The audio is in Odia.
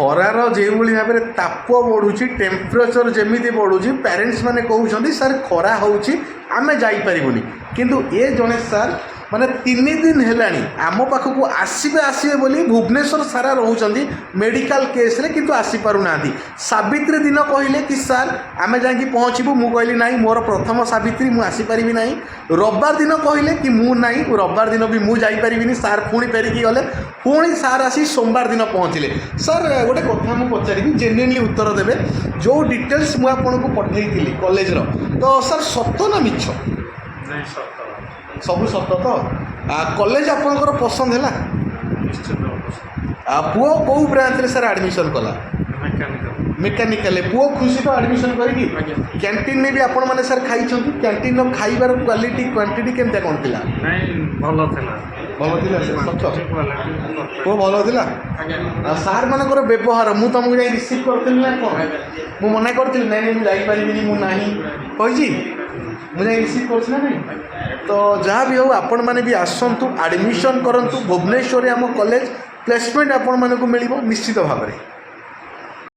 ଖରାର ଯେଉଁଭଳି ଭାବରେ ତାପ ବଢ଼ୁଛି, ଟେମ୍ପରେଚର ଯେମିତି ବଢ଼ୁଛି, ପ୍ୟାରେଣ୍ଟସ୍ ମାନେ କହୁଛନ୍ତି ସାର୍ ଖରା ହେଉଛି ଆମେ ଯାଇପାରିବୁନି। କିନ୍ତୁ ଏ ଜଣେ ସାର୍ ମାନେ 3 ଦିନ ହେଲାଣି ଆମ ପାଖକୁ ଆସିବେ ବୋଲି ଭୁବନେଶ୍ୱର ସାରା ରହୁଛନ୍ତି ମେଡ଼ିକାଲ କେସ୍ରେ, କିନ୍ତୁ ଆସିପାରୁନାହାନ୍ତି। ସାବିତ୍ରୀ ଦିନ କହିଲେ କି ସାର୍ ଆମେ ଯାଇକି ପହଞ୍ଚିବୁ, ମୁଁ କହିଲି ନାହିଁ ମୋର ପ୍ରଥମ ସାବିତ୍ରୀ ମୁଁ ଆସିପାରିବି ନାହିଁ। ରବିବାର ଦିନ କହିଲେ କି ମୁଁ ନାହିଁ, ରବିବାର ଦିନ ବି ମୁଁ ଯାଇପାରିବିନି। ସାର୍ ପୁଣି ଫେରିକି ଗଲେ, ପୁଣି ସାର୍ ଆସି ସୋମବାର ଦିନ ପହଞ୍ଚିଲେ। ସାର୍ ଗୋଟେ କଥା ମୁଁ ପଚାରିବି, ଜେନ୍ୟୁଇନଲି ଉତ୍ତର ଦେବେ। ଯେଉଁ ଡିଟେଲ୍ସ ମୁଁ ଆପଣଙ୍କୁ ପଠାଇଥିଲି କଲେଜର, ତ ସାର୍ ସତ ନା ମିଛ? ନାଇଁ ସତ। ସବୁ ସତ ତ? କଲେଜ ଆପଣଙ୍କର ପସନ୍ଦ ହେଲା? ନିଶ୍ଚିତ। ପୁଅ କେଉଁ ବ୍ରାଞ୍ଚରେ ସାର୍ ଆଡ଼ମିସନ୍ କଲା? ମେକାନିକାଲ। ପୁଅ ଖୁସି ତ ଆଡ଼ମିସନ୍ କରିକି? କ୍ୟାଣ୍ଟିନ୍ରେ ବି ଆପଣମାନେ ସାର୍ ଖାଇଛନ୍ତି? କ୍ୟାଣ୍ଟିନ୍ର ଖାଇବାର କ୍ୱାଲିଟି କ୍ୱାଣ୍ଟିଟି କେମିତି କ'ଣ ଥିଲା? ନାଇଁ ଭଲ ଥିଲା। ଭଲ ଥିଲା ସତ? ପୁଅ ଭଲ ଥିଲା? ସାର୍ ମାନଙ୍କର ବ୍ୟବହାର, ମୁଁ ତୁମକୁ ଯାଇ ରିସିଭ୍ କରିଥିଲି ନା କ'ଣ? ମୁଁ ମନା କରିଥିଲି ନାଇଁ ମୁଁ ଯାଇପାରିବିନି, ମୁଁ ନାହିଁ କହିଛି? ମୁଁ ଯାଇ ରିସିଭ୍ କରୁଛି ନା ନାହିଁ? ତ ଯାହା ବି ହେଉ ଆପଣମାନେ ବି ଆସନ୍ତୁ, ଆଡ଼ମିସନ୍ କରନ୍ତୁ। ଭୁବନେଶ୍ୱରରେ ଆମ କଲେଜ ପ୍ଲେସମେଣ୍ଟ ଆପଣମାନଙ୍କୁ ମିଳିବ ନିଶ୍ଚିତ ଭାବରେ।